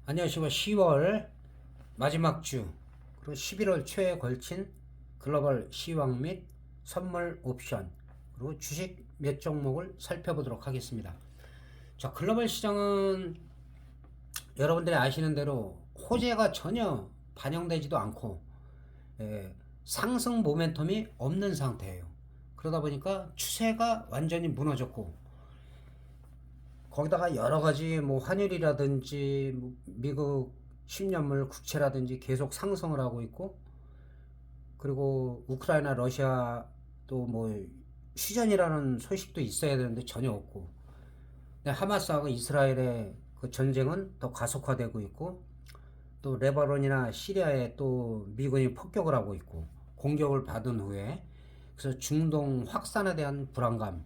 안녕하십니까. 10월 마지막 주 그리고 11월 초에 걸친 글로벌 시황 및 선물 옵션 그리고 주식 몇 종목을 살펴보도록 하겠습니다. 자, 글로벌 시장은 여러분들이 아시는 대로 호재가 전혀 반영되지도 않고 상승 모멘텀이 없는 상태예요. 그러다 보니까 추세가 완전히 무너졌고, 거기다가 여러 가지 뭐 환율이라든지 뭐 미국 10년물 국채라든지 계속 상승을 하고 있고, 그리고 우크라이나 러시아 또 뭐 휴전이라는 소식도 있어야 되는데 전혀 없고, 하마스하고 이스라엘의 그 전쟁은 더 가속화되고 있고, 또 레바논이나 시리아에 또 미군이 폭격을 하고 있고 공격을 받은 후에, 그래서 중동 확산에 대한 불안감,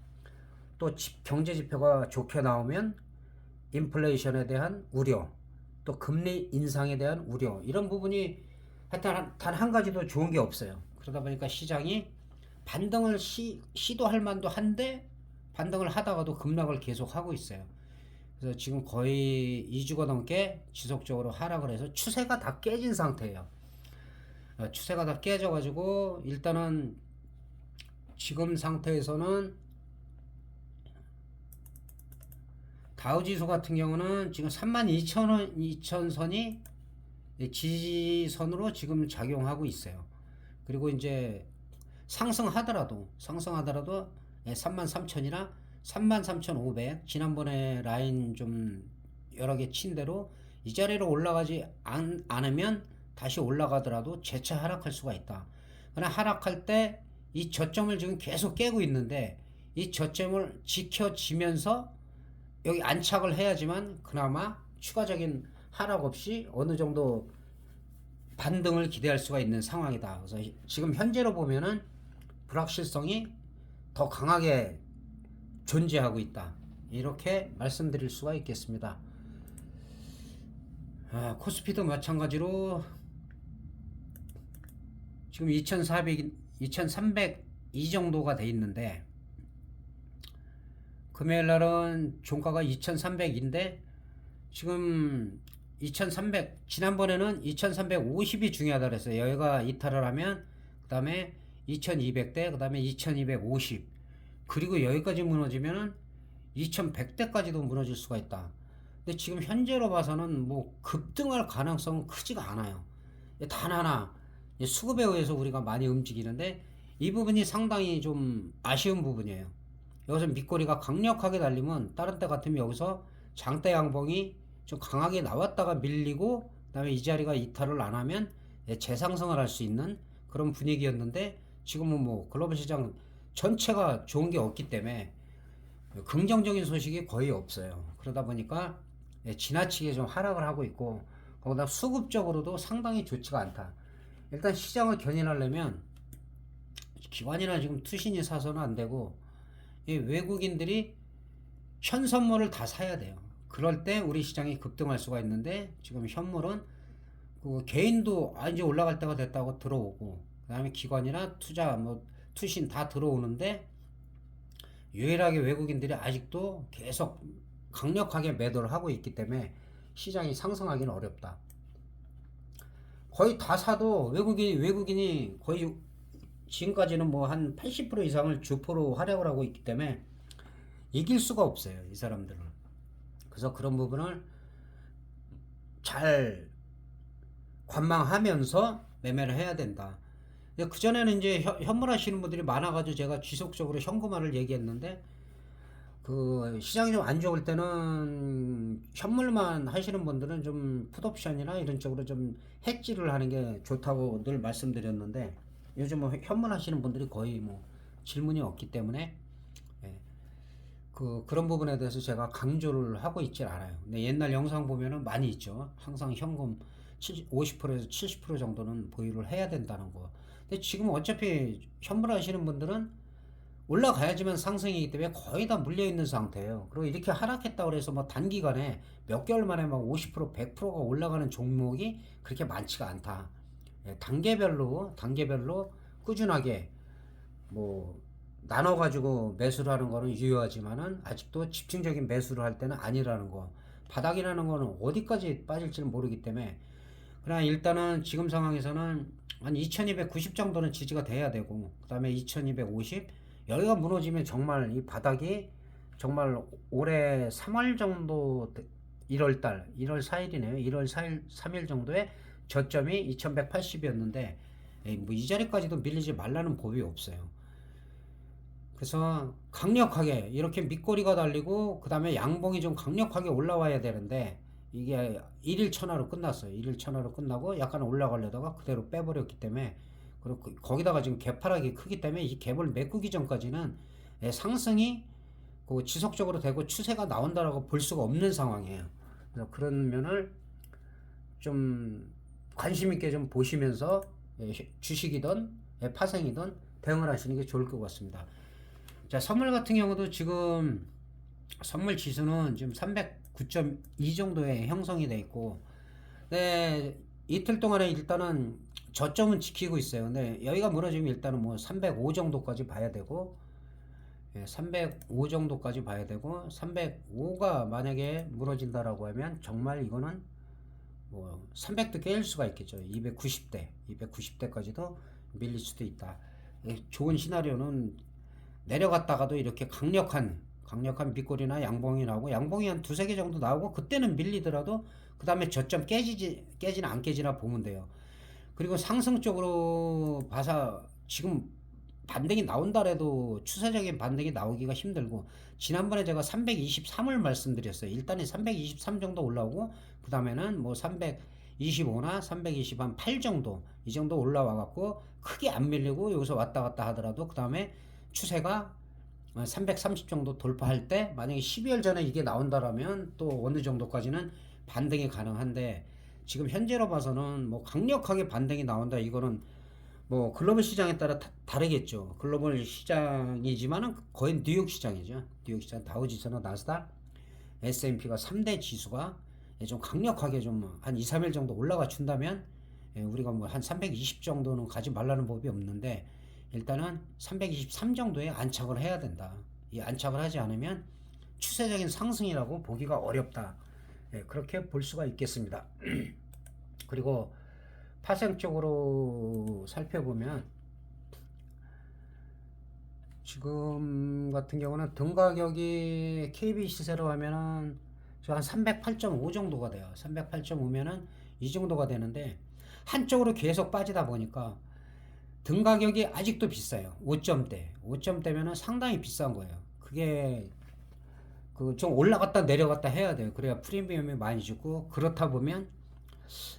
또 경제 지표가 좋게 나오면 인플레이션에 대한 우려, 또 금리 인상에 대한 우려, 이런 부분이 하여튼 단 한 가지도 좋은 게 없어요. 그러다 보니까 시장이 반등을 시도할 만도 한데 반등을 하다가도 급락을 계속 하고 있어요. 그래서 지금 거의 2주가 넘게 지속적으로 하락을 해서 추세가 다 깨진 상태예요. 추세가 다 깨져가지고 일단은 지금 상태에서는 다우지수 같은 경우는 지금 32,000선이 지지선으로 지금 작용하고 있어요. 그리고 이제 상승하더라도 33,000이나 33,500, 지난번에 라인 좀 여러 개 친 대로 이 자리로 올라가지 않으면 다시 올라가더라도 재차 하락할 수가 있다. 그러나 하락할 때 이 저점을 지금 계속 깨고 있는데, 이 저점을 지켜지면서 여기 안착을 해야지만 그나마 추가적인 하락 없이 어느 정도 반등을 기대할 수가 있는 상황이다. 그래서 지금 현재로 보면은 불확실성이 더 강하게 존재하고 있다, 이렇게 말씀드릴 수가 있겠습니다. 코스피도 마찬가지로 지금 2300이 정도가 돼 있는데, 금요일 날은 종가가 2300인데 지금 2300, 지난번에는 2350이 중요하다 그랬어요. 여기가 이탈을 하면 그 다음에 2200대, 그 다음에 2250, 그리고 여기까지 무너지면은 2100대까지도 무너질 수가 있다. 근데 지금 현재로 봐서는 뭐 급등할 가능성은 크지가 않아요. 단 하나, 수급에 의해서 우리가 많이 움직이는데 이 부분이 상당히 좀 아쉬운 부분이에요. 여기서 밑꼬리가 강력하게 달리면 다른 때 같으면 여기서 장대 양봉이 좀 강하게 나왔다가 밀리고, 그 다음에 이 자리가 이탈을 안 하면 재상승을 할 수 있는 그런 분위기였는데, 지금은 뭐 글로벌 시장 전체가 좋은 게 없기 때문에 긍정적인 소식이 거의 없어요. 그러다 보니까 지나치게 좀 하락을 하고 있고, 거기다 수급적으로도 상당히 좋지가 않다. 일단 시장을 견인하려면 기관이나 지금 투신이 사서는 안 되고, 이 외국인들이 현선물을 다 사야 돼요. 그럴 때 우리 시장이 급등할 수가 있는데, 지금 현물은 그 개인도 이제 올라갈 때가 됐다고 들어오고, 그 다음에 기관이나 투자 뭐 투신 다 들어오는데, 유일하게 외국인들이 아직도 계속 강력하게 매도를 하고 있기 때문에 시장이 상승하기는 어렵다. 거의 다 사도 외국인이 거의 지금까지는 뭐 한 80% 이상을 주포로 활약을 하고 있기 때문에 이길 수가 없어요, 이 사람들은. 그래서 그런 부분을 잘 관망하면서 매매를 해야 된다. 그전에는 이제 현물 하시는 분들이 많아가지고 제가 지속적으로 현금화를 얘기했는데, 그 시장이 좀 안 좋을 때는 현물만 하시는 분들은 좀 풋옵션이나 이런 쪽으로 좀 해지를 하는 게 좋다고 늘 말씀드렸는데, 요즘 뭐 현물 하시는 분들이 거의 뭐 질문이 없기 때문에 그런 부분에 대해서 제가 강조를 하고 있질 않아요. 근데 옛날 영상 보면은 많이 있죠. 항상 현금 50%에서 70% 정도는 보유를 해야 된다는 거. 근데 지금 어차피 현물 하시는 분들은 올라가야지만 상승이기 때문에 거의 다 물려 있는 상태예요. 그리고 이렇게 하락했다고 해서 뭐 단기간에 몇 개월 만에 막 50%, 100%가 올라가는 종목이 그렇게 많지가 않다. 단계별로 꾸준하게 뭐 나눠가지고 매수를 하는 거는 유효하지만은 아직도 집중적인 매수를 할 때는 아니라는 거. 바닥이라는 거는 어디까지 빠질지는 모르기 때문에, 그러나 일단은 지금 상황에서는 한 2290 정도는 지지가 돼야 되고, 그 다음에 2250, 여기가 무너지면 정말 이 바닥이 정말 올해 3월 정도, 1월달 1월 4일이네요 1월 4일 3일 정도에 저점이 2180이었는데 뭐 이 자리까지도 밀리지 말라는 법이 없어요. 그래서 강력하게 이렇게 밑꼬리가 달리고 그 다음에 양봉이 좀 강력하게 올라와야 되는데, 이게 1일 천하로 끝났어요. 1일 천하로 끝나고 약간 올라가려다가 그대로 빼버렸기 때문에, 그리고 거기다가 지금 개파락이 크기 때문에 이 갭을 메꾸기 전까지는 상승이 지속적으로 되고 추세가 나온다라고 볼 수가 없는 상황이에요. 그래서 그런 면을 좀 관심 있게 좀 보시면서 주식이든 파생이든 대응을 하시는 게 좋을 것 같습니다. 자, 선물 같은 경우도 지금 선물 지수는 지금 309.2 정도에 형성이 돼 있고, 네, 이틀 동안에 일단은 저점은 지키고 있어요. 근데 여기가 무너지면 일단은 뭐 305 정도까지 봐야 되고, 305 정도까지 봐야 되고, 305가 만약에 무너진다라고 하면 정말 이거는 뭐 300도 깨질 수가 있겠죠. 290대까지도 밀릴 수도 있다. 좋은 시나리오는 내려갔다가도 이렇게 강력한 밑골이나 양봉이 나오고, 양봉이 한 두세 개 정도 나오고, 그때는 밀리더라도 그 다음에 저점 깨지나 안 깨지나 보면 돼요. 그리고 상승 쪽으로 봐서 지금 반등이 나온다래도 추세적인 반등이 나오기가 힘들고, 지난번에 제가 323을 말씀드렸어요. 일단은 323 정도 올라오고, 그 다음에는 뭐 325나 328 정도, 이 정도 올라와 갖고 크게 안 밀리고 여기서 왔다 갔다 하더라도 그 다음에 추세가 330 정도 돌파할 때, 만약에 12월 전에 이게 나온다라면 또 어느 정도까지는 반등이 가능한데, 지금 현재로 봐서는 뭐 강력하게 반등이 나온다, 이거는 뭐 글로벌 시장에 따라 다르겠죠. 글로벌 시장이지만은 거의 뉴욕 시장이죠. 뉴욕 시장 다우지수나 나스닥, S&P가 3대 지수가 좀 강력하게 좀 한 2, 3일 정도 올라가 준다면, 우리가 뭐 한 320 정도는 가지 말라는 법이 없는데, 일단은 323 정도에 안착을 해야 된다. 이 안착을 하지 않으면 추세적인 상승이라고 보기가 어렵다. 그렇게 볼 수가 있겠습니다. 그리고 파생 쪽으로 살펴보면, 지금 같은 경우는 등 가격이 KB 시세로 하면은 한 308.5 정도가 돼요. 308.5면은 이 정도가 되는데, 한쪽으로 계속 빠지다 보니까 등 가격이 아직도 비싸요. 5점대면은 상당히 비싼 거예요. 그게 좀 올라갔다 내려갔다 해야 돼요. 그래야 프리미엄이 많이 주고, 그렇다 보면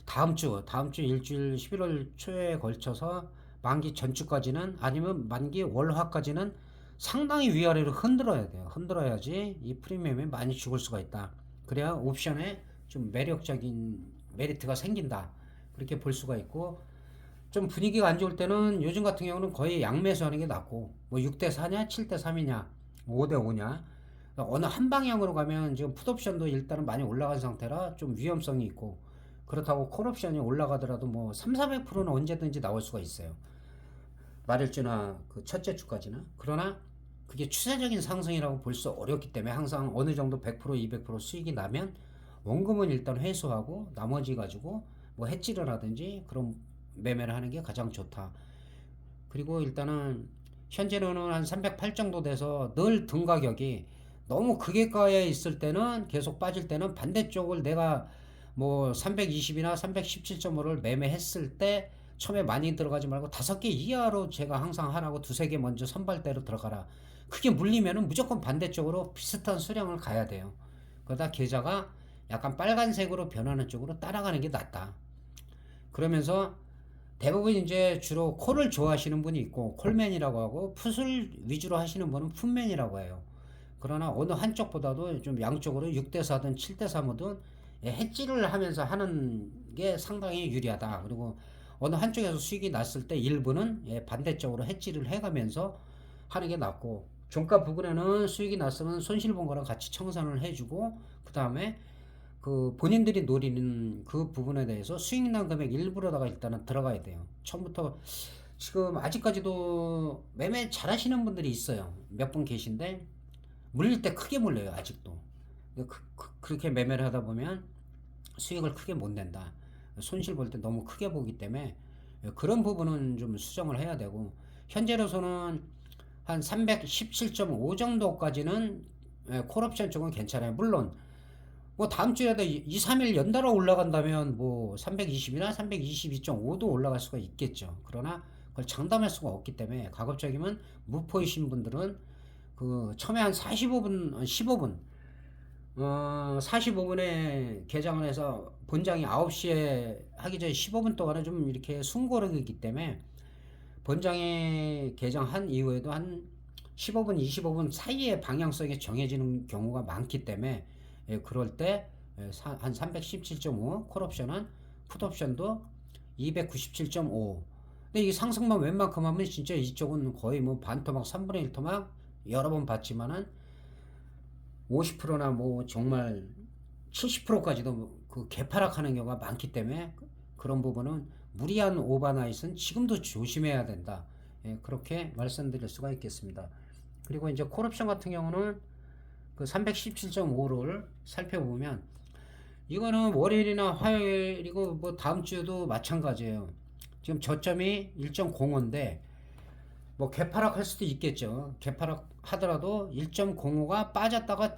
다음 주 일주일 11월 초에 걸쳐서 만기 전주까지는, 아니면 만기 월화까지는 상당히 위아래로 흔들어야 돼요. 흔들어야지 이 프리미엄이 많이 죽을 수가 있다. 그래야 옵션에 좀 매력적인 메리트가 생긴다. 그렇게 볼 수가 있고, 좀 분위기가 안 좋을 때는 요즘 같은 경우는 거의 양매수 하는 게 낫고, 뭐 6대4냐 7대3이냐 5대5냐 어느 한 방향으로 가면, 지금 풋옵션도 일단은 많이 올라간 상태라 좀 위험성이 있고, 그렇다고 콜옵션이 올라가더라도 뭐 3,400%는 언제든지 나올 수가 있어요. 말일주나 그 첫째 주까지는. 그러나 그게 추세적인 상승이라고 볼 수 어렵기 때문에, 항상 어느 정도 100% 200% 수익이 나면 원금은 일단 회수하고 나머지 가지고 뭐 해지를 하든지 그런 매매를 하는 게 가장 좋다. 그리고 일단은 현재는 한 308 정도 돼서 늘 등 가격이 너무 극에가에 있을 때는, 계속 빠질 때는 반대쪽을 내가 뭐 320이나 317.5를 매매했을 때 처음에 많이 들어가지 말고 5개 이하로 제가 항상 하라고, 2-3개 먼저 선발대로 들어가라. 그게 물리면은 무조건 반대쪽으로 비슷한 수량을 가야 돼요. 그러다 계좌가 약간 빨간색으로 변하는 쪽으로 따라가는 게 낫다. 그러면서 대부분 이제 주로 콜을 좋아하시는 분이 있고 콜맨이라고 하고, 풋을 위주로 하시는 분은 풋맨이라고 해요. 그러나 어느 한쪽보다도 좀 양쪽으로 6대4든 7대3든 해지를 하면서 하는 게 상당히 유리하다. 그리고 어느 한쪽에서 수익이 났을 때 일부는 반대쪽으로 해지를 해가면서 하는 게 낫고, 종가 부근에는 수익이 났으면 손실 본 거랑 같이 청산을 해주고, 그 다음에 그 본인들이 노리는 그 부분에 대해서 수익 난 금액 일부러다가 일단은 들어가야 돼요. 처음부터. 지금 아직까지도 매매 잘 하시는 분들이 있어요. 몇 분 계신데 물릴 때 크게 물려요. 아직도. 그렇게 매매를 하다 보면 수익을 크게 못 낸다. 손실 볼 때 너무 크게 보기 때문에 그런 부분은 좀 수정을 해야 되고, 현재로서는 한 317.5 정도까지는 콜옵션 쪽은 괜찮아요. 물론 뭐 다음 주에도 2, 3일 연달아 올라간다면 뭐 320이나 322.5도 올라갈 수가 있겠죠. 그러나 그걸 장담할 수가 없기 때문에 가급적이면 무포이신 분들은 그 처음에 한 45분, 15분, 45분에 개장을 해서 본장이 9시에 하기 전에 15분 동안은 좀 이렇게 숨고르기 때문에 본장이 개장한 이후에도 한 15분, 25분 사이에 방향성이 정해지는 경우가 많기 때문에 그럴 때 한 317.5, 콜옵션은 풋옵션도 297.5. 근데 이 상승만 웬만큼 하면 진짜 이쪽은 거의 뭐 반토막, 3분의 1 토막 여러 번 봤지만은 50%나 뭐 정말 70%까지도 그 개파락하는 경우가 많기 때문에 그런 부분은 무리한 오버나잇은 지금도 조심해야 된다. 그렇게 말씀드릴 수가 있겠습니다. 그리고 이제 콜옵션 같은 경우는 그 317.5를 살펴보면 이거는 월요일이나 화요일이고 뭐 다음 주에도 마찬가지예요. 지금 저점이 1.05인데 뭐 개파락 할 수도 있겠죠. 개파락 하더라도 1.05가 빠졌다가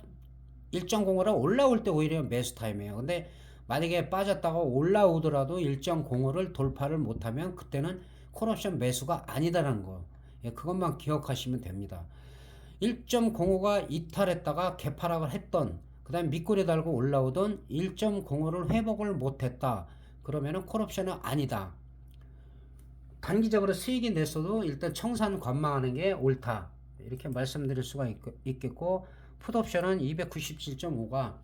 1.05라 올라올 때 오히려 매수 타임이에요. 근데 만약에 빠졌다가 올라오더라도 1.05를 돌파를 못하면 그때는 콜옵션 매수가 아니다라는 거. 그것만 기억하시면 됩니다. 1.05가 이탈했다가 개파락을 했던, 그 다음에 밑꼬리 달고 올라오던 1.05를 회복을 못했다. 그러면은 콜옵션은 아니다. 단기적으로 수익이 냈어도 일단 청산 관망하는 게 옳다. 이렇게 말씀드릴 수가 있겠고, 풋옵션은 297.5가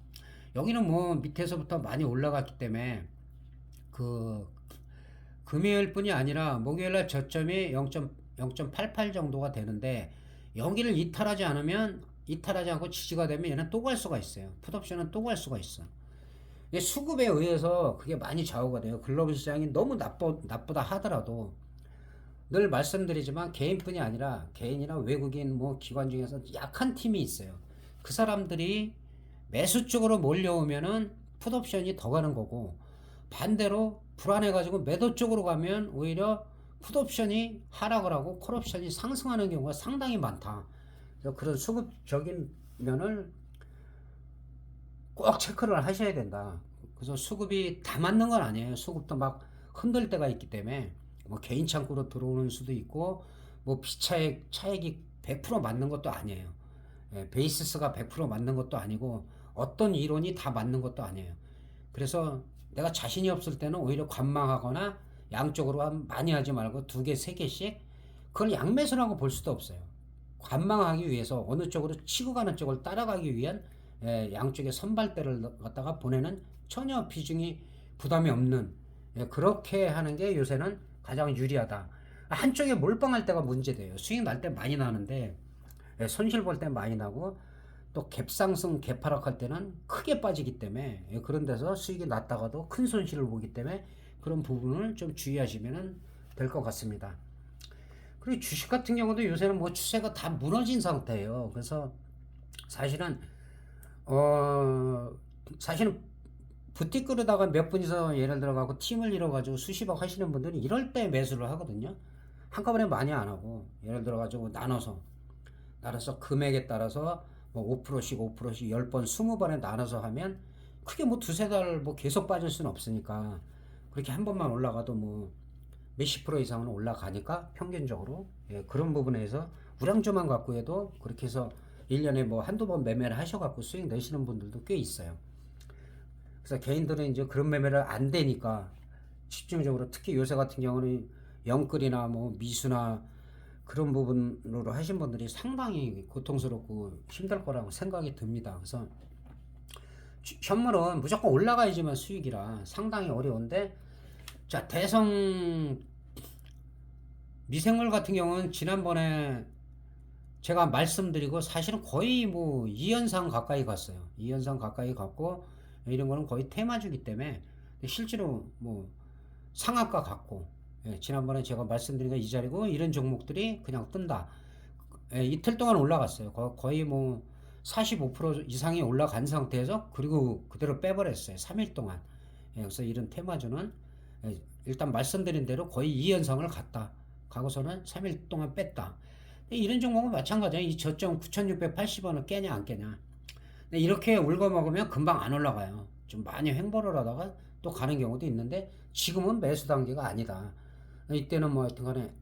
여기는 뭐 밑에서부터 많이 올라갔기 때문에 그 금요일 뿐이 아니라 목요일날 저점이 0.88 정도가 되는데 여기를 이탈하지 않고 지지가 되면 얘는 또 갈 수가 있어요. 풋옵션은 또 갈 수가 있어. 수급에 의해서 그게 많이 좌우가 돼요. 글로벌 시장이 너무 나쁘다 하더라도 늘 말씀드리지만 개인뿐이 아니라 개인이나 외국인 뭐 기관 중에서 약한 팀이 있어요. 그 사람들이 매수 쪽으로 몰려오면은 풋옵션이 더 가는 거고, 반대로 불안해가지고 매도 쪽으로 가면 오히려 풋옵션이 하락을 하고 콜옵션이 상승하는 경우가 상당히 많다. 그래서 그런 수급적인 면을 꼭 체크를 하셔야 된다. 그래서 수급이 다 맞는 건 아니에요. 수급도 막 흔들 때가 있기 때문에 뭐 개인 창구로 들어오는 수도 있고 뭐 차액이 100% 맞는 것도 아니에요. 베이시스가 100% 맞는 것도 아니고 어떤 이론이 다 맞는 것도 아니에요. 그래서 내가 자신이 없을 때는 오히려 관망하거나 양쪽으로 많이 하지 말고 2개, 3개씩, 그걸 양매수라고 볼 수도 없어요. 관망하기 위해서 어느 쪽으로 치고 가는 쪽을 따라가기 위한 양쪽의 선발대를 갖다가 보내는 전혀 비중이 부담이 없는, 그렇게 하는 게 요새는 가장 유리하다. 한쪽에 몰빵할 때가 문제돼요. 수익 날 때 많이 나는데 손실 볼 때 많이 나고 또 갭상승 갭하락할 때는 크게 빠지기 때문에 그런 데서 수익이 났다가도 큰 손실을 보기 때문에 그런 부분을 좀 주의하시면 될 것 같습니다. 그리고 주식 같은 경우도 요새는 뭐 추세가 다 무너진 상태예요. 그래서 사실은 사실은 부티 끄르다가 몇 분이서 예를 들어가고 팀을 이뤄가지고 수십억 하시는 분들이 이럴 때 매수를 하거든요. 한꺼번에 많이 안 하고 예를 들어가지고 나눠서 금액에 따라서 뭐 5%씩 5%씩 10번 20번에 나눠서 하면 크게 뭐 두세 달 뭐 계속 빠질 수는 없으니까 그렇게 한 번만 올라가도 뭐 몇십 프로 이상은 올라가니까 평균적으로 그런 부분에서 우량주만 갖고 해도 그렇게 해서 1년에 뭐 한두 번 매매를 하셔갖고 수익 내시는 분들도 꽤 있어요. 그래서 개인들은 이제 그런 매매를 안 되니까 집중적으로 특히 요새 같은 경우는 영끌이나 뭐 미수나 그런 부분으로 하신 분들이 상당히 고통스럽고 힘들 거라고 생각이 듭니다. 그래서 현물은 무조건 올라가야지만 수익이라 상당히 어려운데, 자, 대성 미생물 같은 경우는 지난번에 제가 말씀드리고 사실은 거의 뭐 2연상 가까이 갔어요. 2연상 가까이 갔고 이런 거는 거의 테마주기 때문에 실제로 뭐 상한가 같고, 지난번에 제가 말씀드린 거 이 자리고 이런 종목들이 그냥 뜬다. 이틀 동안 올라갔어요. 거의 뭐 45% 이상이 올라간 상태에서 그리고 그대로 빼버렸어요. 3일 동안. 그래서 이런 테마주는 일단 말씀드린 대로 거의 2연상을 갔다. 가고서는 3일 동안 뺐다. 이런 종목은 마찬가지야. 이 저점 9,680원을 깨냐 안 깨냐. 이렇게 울고 먹으면 금방 안 올라가요. 좀 많이 횡보를 하다가 또 가는 경우도 있는데 지금은 매수 단계가 아니다. 이때는 뭐 하여튼간에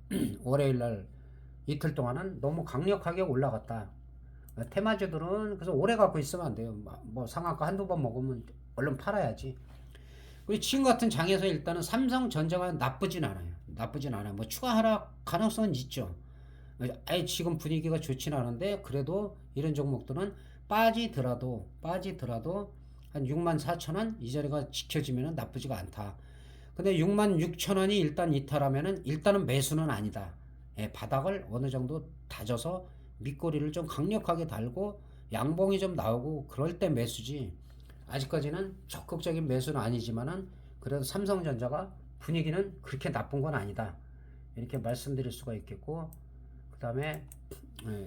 월요일날 이틀 동안은 너무 강력하게 올라갔다. 테마주들은 그래서 오래 갖고 있으면 안 돼요. 뭐 상한가 한두 번 먹으면 얼른 팔아야지. 그리고 지금 같은 장에서 일단은 삼성전자가 나쁘진 않아요. 나쁘진 않아요. 뭐 추가 하락 가능성은 있죠. 아예 지금 분위기가 좋진 않은데 그래도 이런 종목들은 빠지더라도 한 64,000원 이 자리가 지켜지면 나쁘지가 않다. 근데 66,000원이 일단 이탈하면은 일단은 매수는 아니다. 바닥을 어느 정도 다져서 밑꼬리를 좀 강력하게 달고 양봉이 좀 나오고 그럴 때 매수지. 아직까지는 적극적인 매수는 아니지만은 그래도 삼성전자가 분위기는 그렇게 나쁜 건 아니다. 이렇게 말씀드릴 수가 있겠고, 그 다음에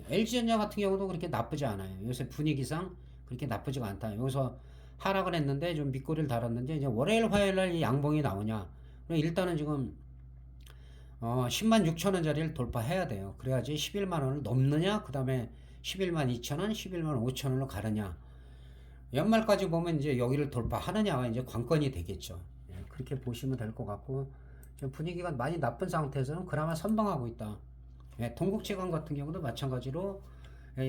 LG전자 같은 경우도 그렇게 나쁘지 않아요. 요새 분위기상 그렇게 나쁘지가 않다. 여기서 하락을 했는데 좀 밑꼬리를 달았는데 이제 월요일 화요일 날 이 양봉이 나오냐. 일단은 지금 10만 6천 원짜리를 돌파해야 돼요. 그래야지 11만 원을 넘느냐, 그 다음에 11만 2천 원, 11만 5천 원으로 가느냐. 연말까지 보면 이제 여기를 돌파하느냐가 이제 관건이 되겠죠. 그렇게 보시면 될 것 같고, 분위기가 많이 나쁜 상태에서는 그나마 선방하고 있다. 동국제강 같은 경우도 마찬가지로,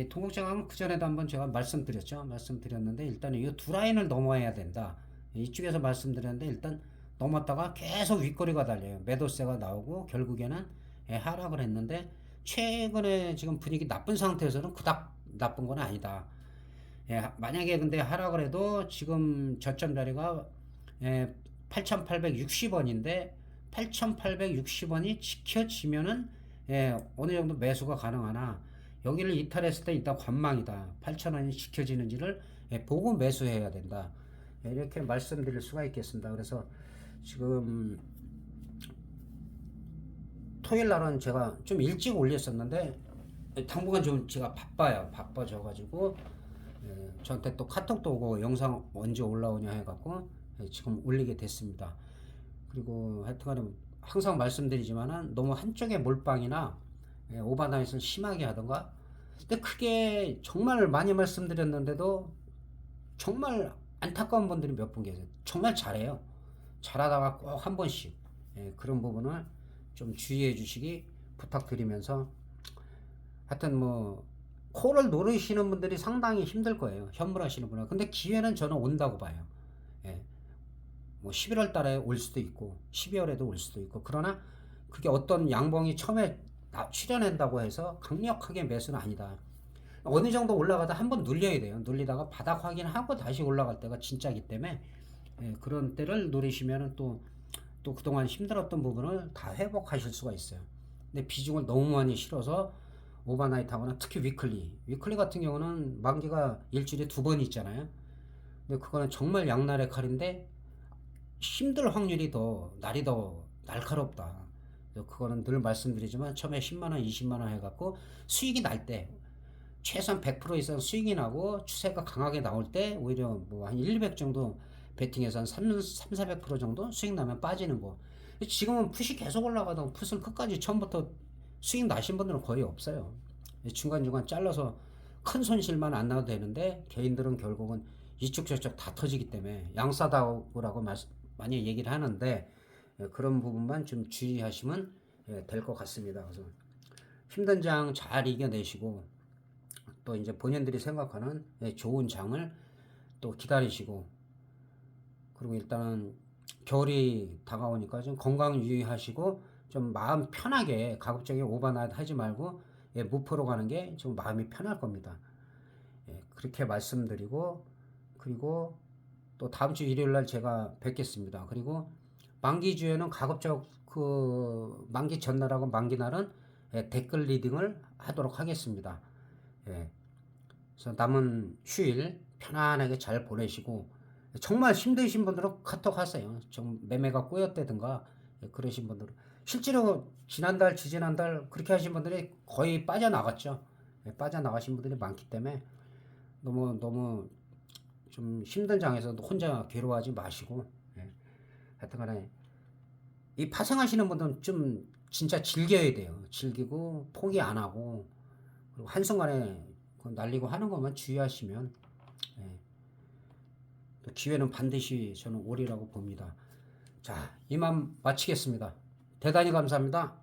동국제강은 그 전에도 한번 제가 말씀드렸는데 일단 이 두 라인을 넘어야 된다. 이쪽에서 말씀드렸는데 일단 넘었다가 계속 윗꼬리가 달려요. 매도세가 나오고 결국에는 하락을 했는데 최근에 지금 분위기 나쁜 상태에서는 그닥 나쁜 건 아니다. 만약에 근데 하락을 해도 지금 저점 자리가 8,860원인데 8,860원이 지켜지면은 어느 정도 매수가 가능하나 여기를 이탈했을 때 일단 관망이다. 8,000원이 지켜지는지를 보고 매수해야 된다. 이렇게 말씀드릴 수가 있겠습니다. 그래서 지금 토요일 날은 제가 좀 일찍 올렸었는데 당분간 좀 제가 바빠져가지고 저한테 또 카톡도 오고 영상 언제 올라오냐 해갖고 지금 올리게 됐습니다. 그리고 하여튼간에 항상 말씀드리지만은 너무 한쪽에 몰빵이나 오버나잇을 심하게 하던가. 근데 크게 정말 많이 말씀드렸는데도 정말 안타까운 분들이 몇 분 계세요. 정말 잘해요. 잘하다가 꼭 한 번씩 그런 부분을 좀 주의해 주시기 부탁드리면서, 하여튼 뭐 코를 노리시는 분들이 상당히 힘들 거예요. 현물하시는 분은. 근데 기회는 저는 온다고 봐요. 뭐 11월 달에 올 수도 있고 12월에도 올 수도 있고, 그러나 그게 어떤 양봉이 처음에 출현한다고 해서 강력하게 매수는 아니다. 어느 정도 올라가다 한번 눌려야 돼요. 눌리다가 바닥 확인하고 다시 올라갈 때가 진짜기 때문에 그런 때를 노리시면 또 그동안 힘들었던 부분을 다 회복하실 수가 있어요. 근데 비중을 너무 많이 실어서 오버나잇 하거나 특히 위클리 같은 경우는 만기가 일주일에 2번 있잖아요. 근데 그거는 정말 양날의 칼인데 힘들 확률이 날이 더 날카롭다. 그거는 늘 말씀드리지만 처음에 10만원 20만원 해갖고 수익이 날 때 최소한 100% 이상 수익이 나고 추세가 강하게 나올 때 오히려 뭐 한 1, 200 정도 베팅해서 한 400% 정도 수익 나면 빠지는 거. 지금은 풋이 계속 올라가다가 풋을 끝까지 처음부터 수익 나신 분들은 거의 없어요. 중간중간 잘라서 큰 손실만 안 나도 되는데 개인들은 결국은 이쪽 저쪽 다 터지기 때문에 양사다우라고 많이 얘기를 하는데 그런 부분만 좀 주의하시면 될 것 같습니다. 그래서 힘든 장 잘 이겨내시고 또 이제 본인들이 생각하는 좋은 장을 또 기다리시고, 그리고 일단은 겨울이 다가오니까 좀 건강 유의하시고 좀 마음 편하게 가급적이 오버나잇 하지 말고 무표로 가는 게 좀 마음이 편할 겁니다. 그렇게 말씀드리고, 그리고 또 다음 주 일요일 날 제가 뵙겠습니다. 그리고 만기주에는 가급적 그 만기 전날하고 만기 날은 댓글 리딩을 하도록 하겠습니다. 그래서 남은 휴일 편안하게 잘 보내시고, 정말 힘드신 분들은 카톡 하세요. 좀 매매가 꼬였다든가 그러신 분들은 실제로 지난달 지지난달 그렇게 하신 분들이 거의 빠져나갔죠. 빠져나가신 분들이 많기 때문에 너무 좀 힘든 장에서 혼자 괴로워하지 마시고, 예. 하여튼간에 이 파생하시는 분들은 좀 진짜 즐겨야 돼요. 즐기고 포기 안 하고, 그리고 한순간에 그 날리고 하는 것만 주의하시면, 예. 또 기회는 반드시 저는 오리라고 봅니다. 자, 이만 마치겠습니다. 대단히 감사합니다.